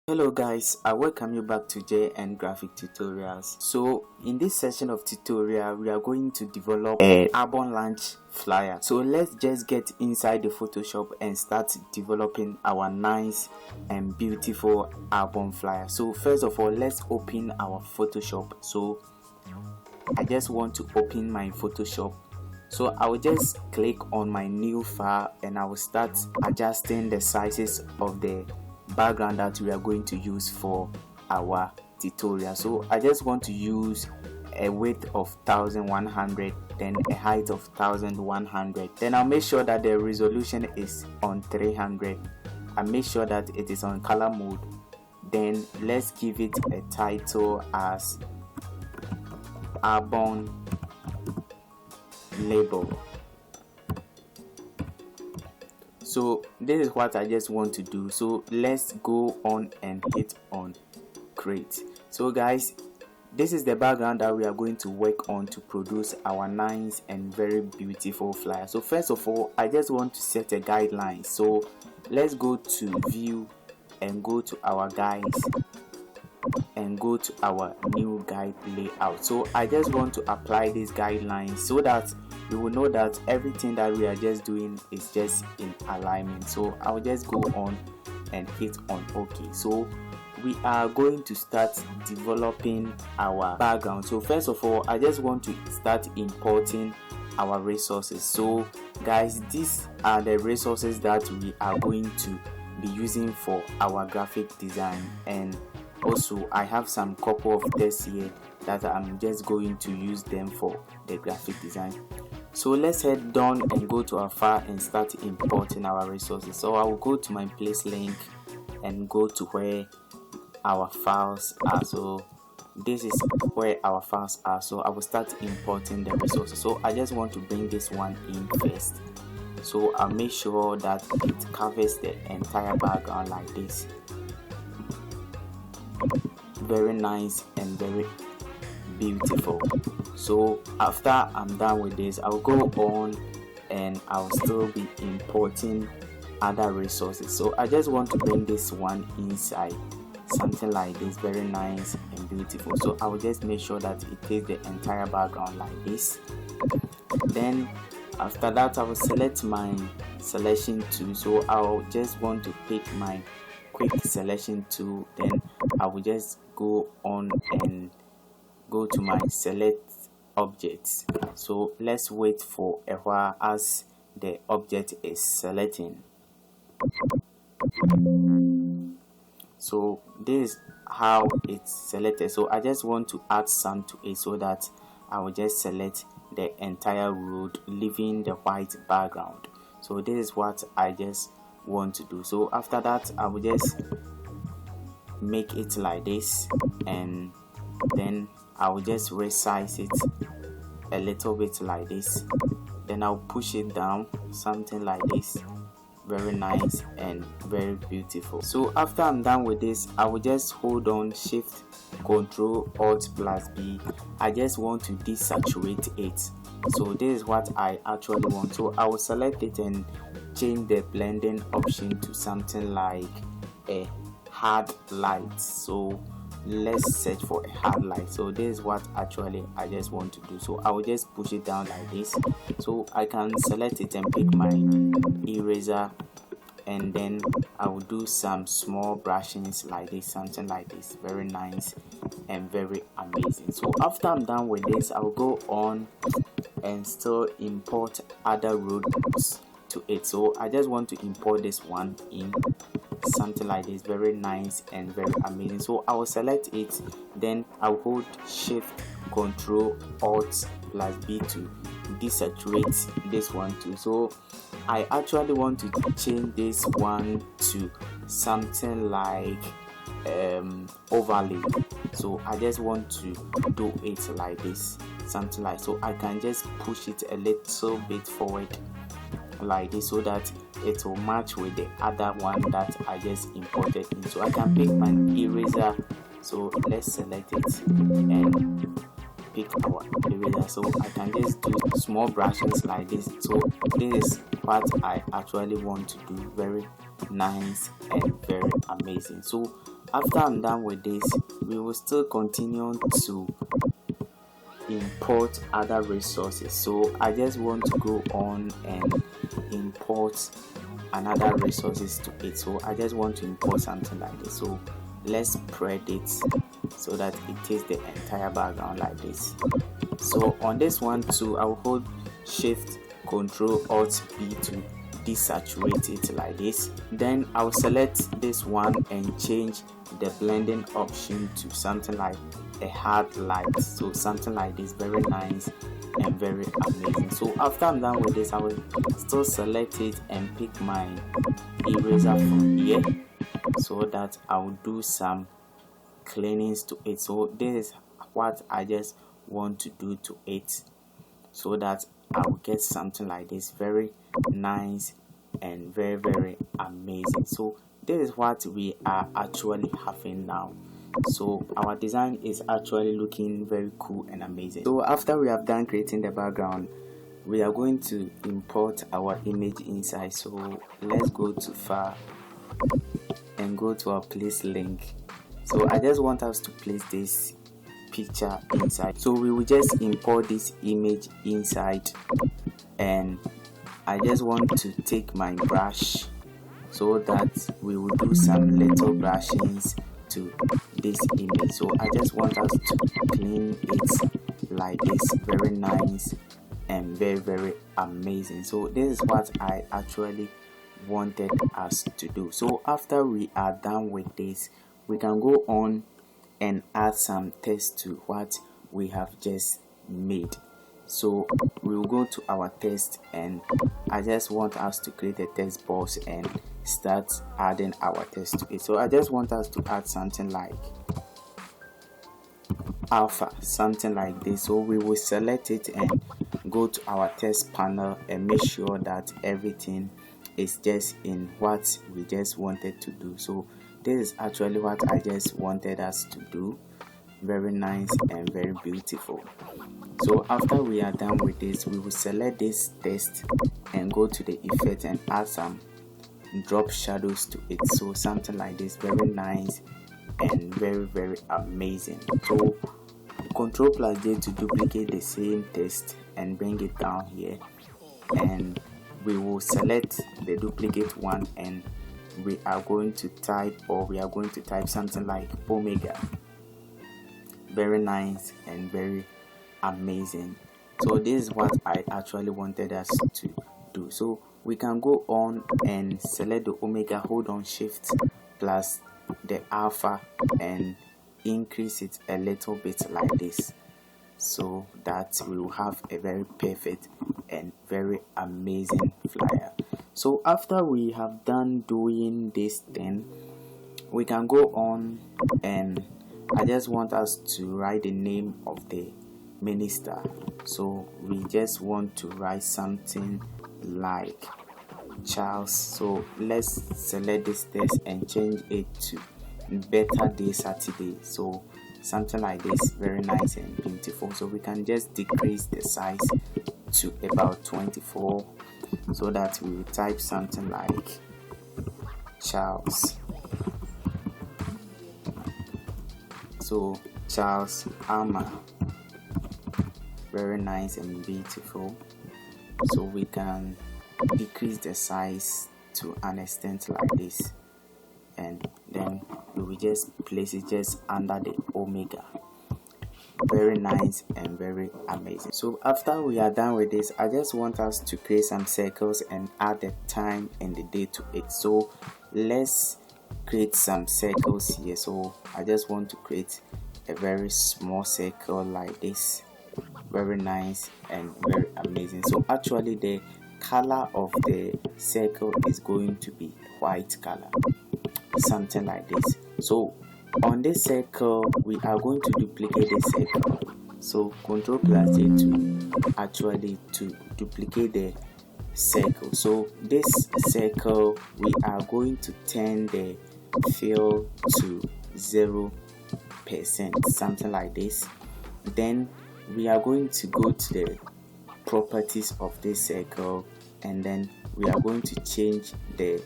Hello guys, I welcome you back to J and Graphic Tutorials. So in this session of tutorial, we are going to develop a album launch flyer. So let's just get inside the Photoshop and start developing our nice and beautiful album flyer. So first of all, let's open our Photoshop. So I just want to open my Photoshop. So I will just click on my new file and I will start adjusting the sizes of the background that we are going to use for our tutorial. So I just want to use a width of 1100, then a height of 1100. Then I'll make sure that the resolution is on 300. I make sure that it is on color mode. Then let's give it a title as album label. So this is what I just want to do. So let's go on and hit on create. So guys, this is the background that we are going to work on to produce our nice and very beautiful flyer. So first of all, I just want to set a guideline. So let's go to view and go to our guides and go to our new guide layout. So I just want to apply these guidelines so that we will know that everything that we are just doing is just in alignment. So I'll just go on and hit on OK. So we are going to start developing our background. So first of all, I just want to start importing our resources. So guys, these are the resources that we are going to be using for our graphic design, and also I have some couple of tests here that I'm just going to use them for the graphic design. So let's head down and go to our file and start importing our resources. So I will go to my place link and go to where our files are. So this is where our files are. So I will start importing the resources. So I just want to bring this one in first. So I'll make sure that it covers the entire background like this. Very nice and very beautiful. So after I'm done with this, I'll go on and I'll still be importing other resources. So I just want to bring this one inside, something like this, very nice and beautiful. So I will just make sure that it takes the entire background like this. Then after that, I will select my selection tool. So I'll just want to pick my quick selection tool. Then I will just go on and go to my select objects. So let's wait for a while as the object is selecting. So this is how it's selected. So I just want to add some to it so that I will just select the entire road, leaving the white background. So this is what I just want to do. So after that, I will just make it like this, and then I will just resize it a little bit like this. Then I'll push it down, something like this. Very nice and very beautiful. So after I'm done with this, I will just hold on Shift Ctrl Alt plus B. I just want to desaturate it. So this is what I actually want. So I will select it and change the blending option to something like a hard light. So let's search for a hard light. So this is what actually I just want to do. So I will just push it down like this. So I can select it and pick my eraser, and then I will do some small brushings like this, something like this. Very nice and very amazing. So after I'm done with this, I'll go on and still import other roads to it. So I just want to import this one in, something like this. Very nice and very amazing. So I will select it, then I'll hold Shift Ctrl Alt plus B to desaturate this one too. So I actually want to change this one to something like overlay. So I just want to do it like this, something like, so I can just push it a little bit forward like this so that it will match with the other one that I just imported in. So I can pick my eraser. So let's select it and pick our eraser. So I can just do small brushes like this. So this is what I actually want to do. Very nice and very amazing. So After I'm done with this, we will still continue to import other resources. So I just want to go on and import another resources to it. So I just want to import something like this. So let's spread it so that it takes the entire background like this. So on this one too, I will hold Shift Control Alt B to desaturate it like this. Then I'll select this one and change the blending option to something like a hard light, so something like this, very nice and very amazing. So after I'm done with this, I will still select it and pick my eraser from here so that I will do some cleanings to it. So this is what I just want to do to it so that I will get something like this, very nice and very amazing. So this is what we are actually having now. So our design is actually looking very cool and amazing. So after we have done creating the background, we are going to import our image inside. So let's go to file and go to our place link. So I just want us to place this picture inside. So we will just import this image inside, and I just want to take my brush so that we will do some little brushings to this image. So I just want us to clean it like this, very nice and very amazing. So this is what I actually wanted us to do. So after we are done with this, we can go on and add some text to what we have just made. So we will go to our text, and I just want us to create a text box and start adding our text to it. So I just want us to add something like alpha, something like this. So we will select it and go to our text panel and make sure that everything is just in what we just wanted to do. So this is actually what I just wanted us to do, very nice and very beautiful. So after we are done with this, we will select this text and go to the effect and add some drop shadows to it. So something like this, very nice and very amazing. So Ctrl plus J to duplicate the same text and bring it down here, and we will select the duplicate one, and we are going to type something like omega, very nice and very amazing. So this is what I actually wanted us to do. So we can go on and select the omega, hold on Shift plus the alpha and increase it a little bit like this, so that we will have a very perfect and very amazing flyer. So after we have done doing this thing, we can go on, and I just want us to write the name of the minister. So we just want to write something like Charles. So let's select this text and change it to Better Day Saturday. So something like this, very nice and beautiful. So we can just decrease the size to about 24 so that we will type something like Charles. So Charles Armour, very nice and beautiful. So we can decrease the size to an extent like this, and then we will just place it just under the omega, very nice and very amazing. So after we are done with this, I just want us to create some circles and add the time and the day to it. So let's create some circles here. So I just want to create a very small circle like this, very nice and very amazing. So actually the color of the circle is going to be white color, something like this. So on this circle, we are going to duplicate the circle. So Ctrl plus J to actually to duplicate the circle. So this circle, we are going to turn the fill to 0%, something like this. Then we are going to go to the properties of this circle, and then we are going to change the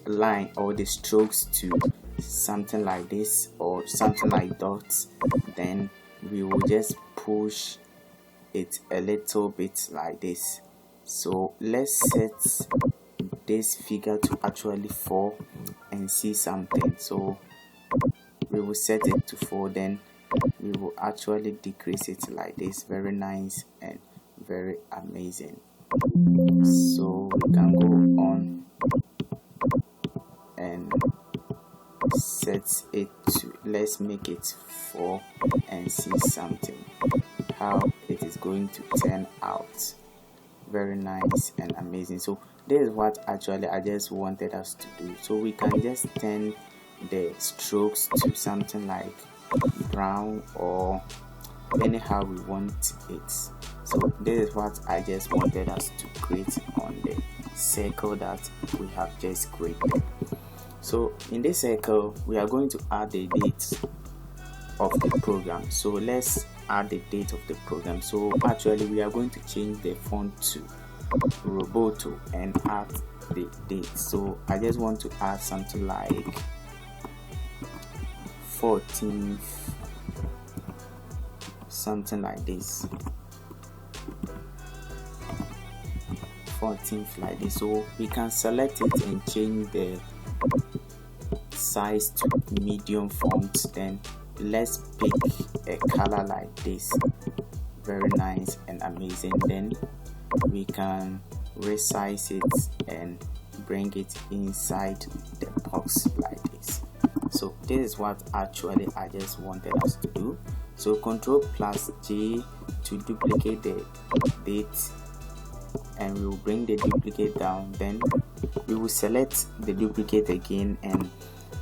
line or the strokes to something like this or something like dots, then we will just push it a little bit like this. So let's set this figure to actually 4 and see something. So we will set it to 4, then we will actually decrease it like this. Very nice and very amazing. So we can go on and set it to, let's make it 4 and see something, how it is going to turn out. Very nice and amazing. So this is what actually I just wanted us to do. So we can just turn the strokes to something like brown or anyhow we want it. So this is what I just wanted us to create on the circle that we have just created. So in this circle we are going to add the date of the program. So let's add the date of the program. So actually we are going to change the font to Roboto and add the date. So I just want to add something like 14th, something like this, 14th like this. So we can select it and change the size to medium font. Then let's pick a color like this. Very nice and amazing. Then we can resize it and bring it inside the box like this. So this is what actually I just wanted us to do. So Ctrl+J to duplicate the date, and we will bring the duplicate down. Then we will select the duplicate again, and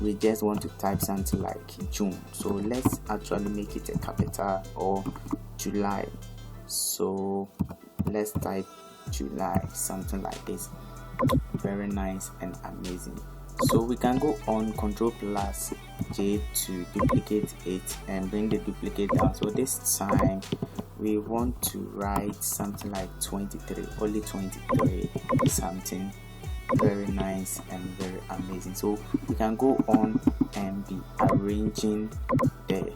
we just want to type something like June. So let's actually make it a capital, or July. So let's type July, something like this. Very nice and amazing. So we can go on Ctrl+J to duplicate it and bring the duplicate down. So this time we want to write something like 23, only 23 something. Very nice and very amazing. So we can go on and be arranging the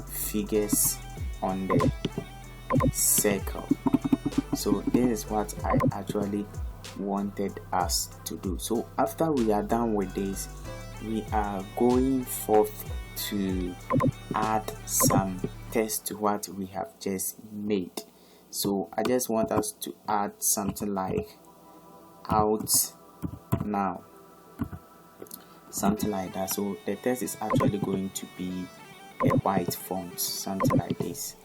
figures on the circle. So this is what I actually wanted us to do. So after we are done with this, we are going forth to add some text to what we have just made. So I just want us to add something like out now, something like that. So the text is actually going to be a white font, something like this.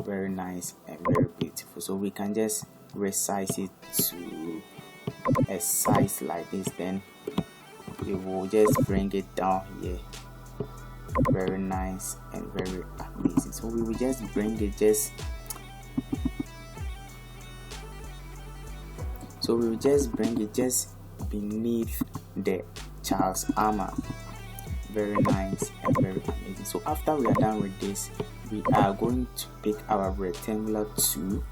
Very nice and very beautiful. So we can just resize it to a size like this, then we will just bring it down here. Very nice and very amazing. So we will just bring it just beneath the child's armor. Very nice and very amazing. So after we are done with this, we are going to pick our rectangular tool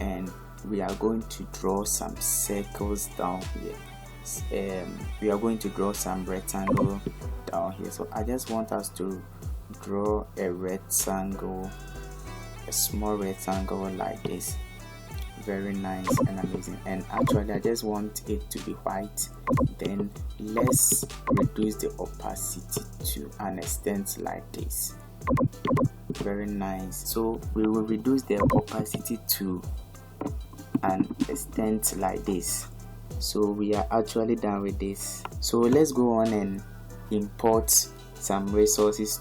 and we are going to draw some circles down here. We are going to draw some rectangle down here. So I just want us to draw a rectangle, a small rectangle like this. Very nice and amazing. And actually I just want it to be white. Then let's reduce the opacity to an extent like this. Very nice. So we will reduce the opacity to an extent like this. So we are actually done with this. So let's go on and import some resources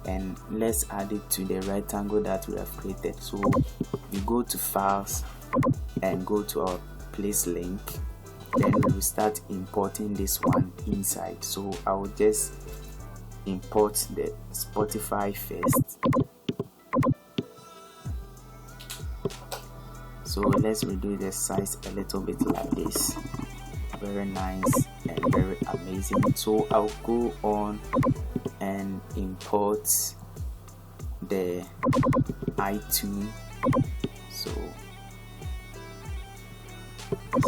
and let's add it to the rectangle that we have created. So we go to files and go to our place link, then we will start importing this one inside. So I will just import the Spotify first. So let's reduce the size a little bit like this. Very nice and very amazing. So I'll go on and import the iTunes. So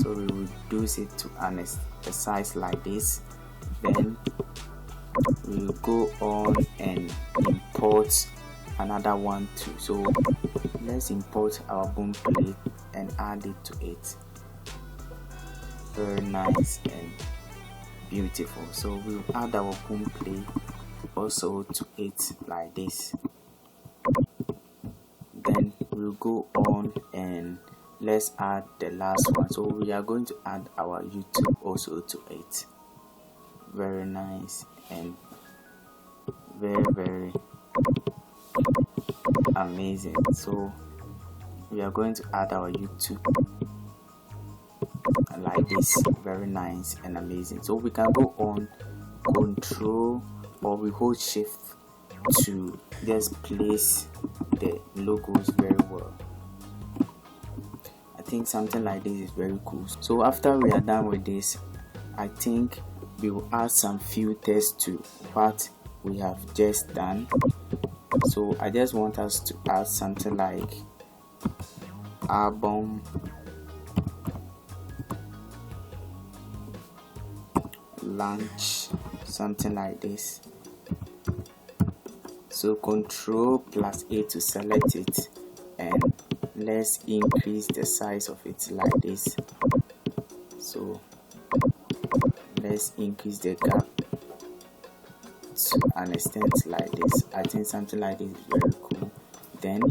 we reduce it to a size like this. Then we'll go on and import another one too. So let's import our boom plate and add it to it. Very nice and beautiful. So we'll add our boom plate also to it like this. Then we'll go on and let's add the last one. So we are going to add our YouTube also to it. Very nice and very amazing. So we are going to add our YouTube like this. Very nice and amazing. So we can go on control, or we hold shift to just place the logos very well. I think something like this is very cool. So after we are done with this, I think we will add some filters to what we have just done. So I just want us to add something like album launch, something like this. So control plus A to select it, and let's increase the size of it like this. So let's increase the gap to an extent like this. I think something like this is very cool. Then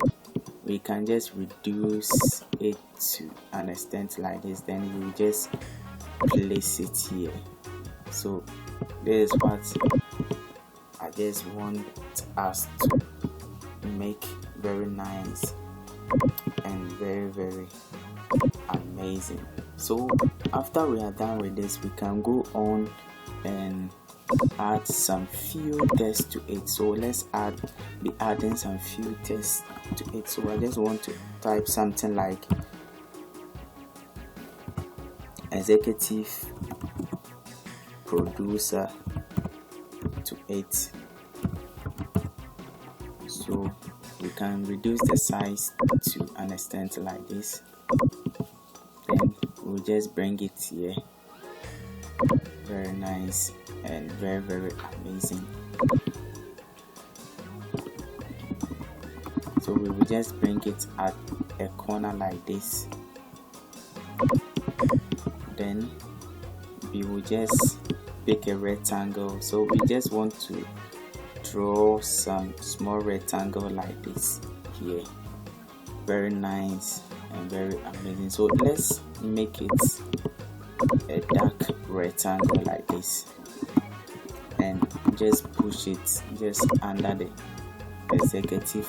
we can just reduce it to an extent like this. Then we just place it here. So this is what I just want us to make very nice and very amazing. So after we are done with this, we can go on and add some filters to it. So let's be adding some filters to it. So I just want to type something like executive producer to it. So we can reduce the size to an extent like this. Then we'll just bring it here. Very nice and very amazing. So we will just bring it at a corner like this. Then we will just pick a rectangle. So we just want to draw some small rectangle like this here. Very nice and very amazing. So let's make it a dark rectangle like this, and just push it just under the executive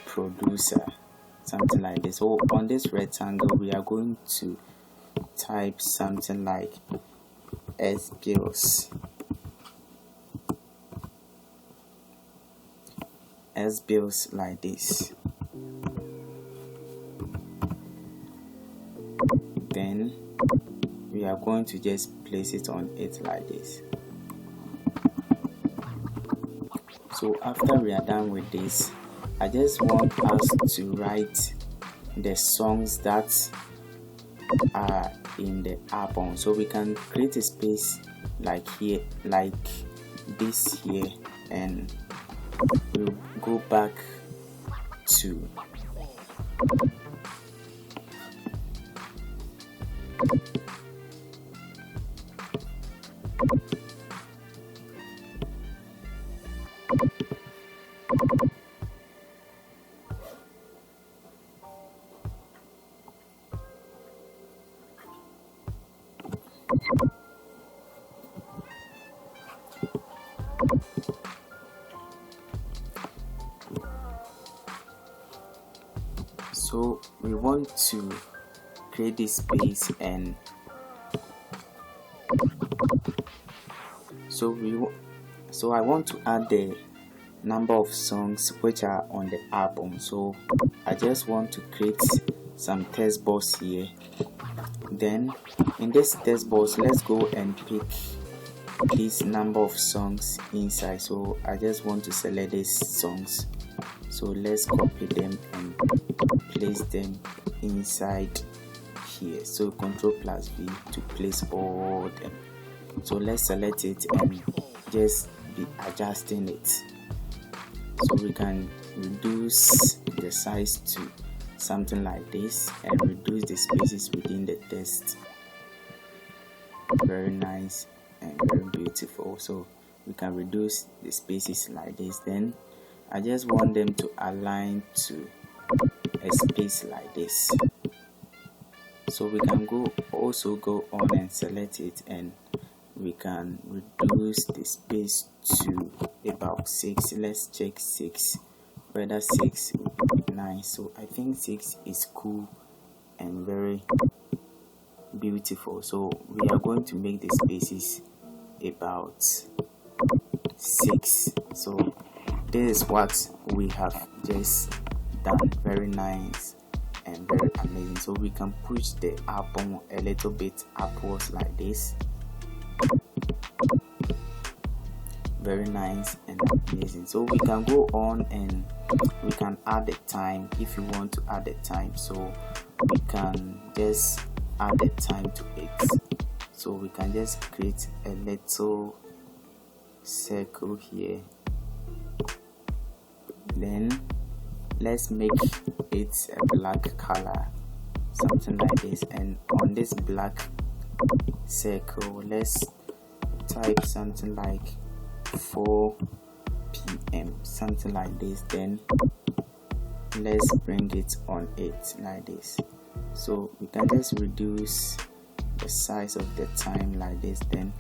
producer, something like this. So on this rectangle we are going to type something like S-bills like this. Then we are going to just place it on it like this. So after we are done with this, I just want us to write the songs that are in the album. So we can create a space like here, like this here, and we'll go back to so we want to create this space, and so I want to add the number of songs which are on the album. So I just want to create some text box here. Then in this text box, let's go and pick this number of songs inside. So I just want to select these songs. So let's copy them and place them inside here. So Ctrl plus V to place all them. So let's select it and just be adjusting it. So we can reduce the size to something like this and reduce the spaces within the text. Very nice and very beautiful. So we can reduce the spaces like this. Then I just want them to align to a space like this. So we can also go on and select it, and we can reduce the space to about 6. Let's check 6, whether 6 would be nice. So I think 6 is cool and very beautiful. So we are going to make the spaces about 6. So this is what we have just done. Very nice and very amazing. So we can push the album a little bit upwards like this. Very nice and amazing. So we can go on and we can add the time if you want to add the time. So we can just add the time to it. So we can just create a little circle here. Then let's make it a black color, something like this. And on this black circle, let's type something like 4 p.m., something like this. Then let's bring it on it like this. So we can just reduce the size of the time like this. Then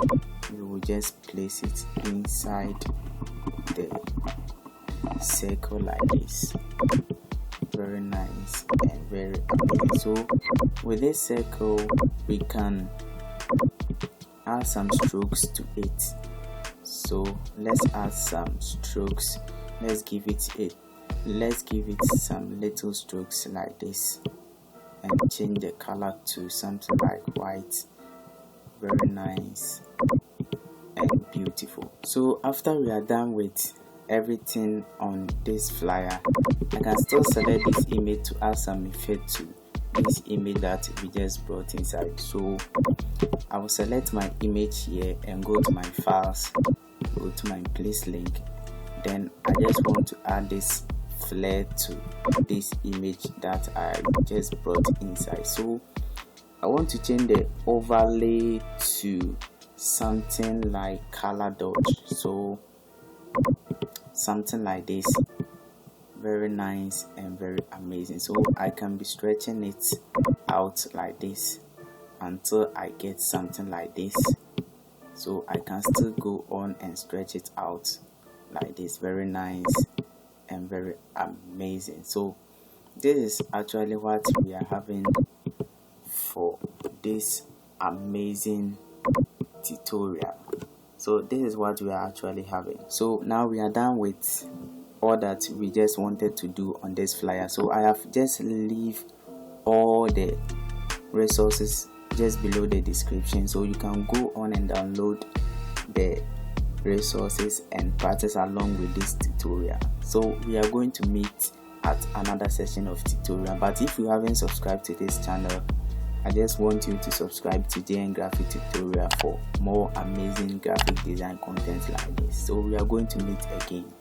we will just place it inside the circle like this. Very nice and very amazing. So with this circle we can add some strokes to it. So let's add some strokes. Let's give it some little strokes like this and change the color to something like white. Very nice and beautiful. So after we are done with everything on this flyer, I can still select this image to add some effect to this image that we just brought inside. So I will select my image here and go to my files, go to my place link. Then I just want to add this flare to this image that I just brought inside. So I want to change the overlay to something like color dodge. So something like this. Very nice and very amazing. So I can be stretching it out like this until I get something like this. So I can still go on and stretch it out like this. Very nice and very amazing. So this is actually what we are having for this amazing tutorial. So this is what we are actually having. So now we are done with all that we just wanted to do on this flyer. So I have just leave all the resources just below the description, so you can go on and download the resources and practice along with this tutorial. So we are going to meet at another session of tutorial. But if you haven't subscribed to this channel, I just want you to subscribe to JN Graphic Tutorial for more amazing graphic design content like this. So we are going to meet again.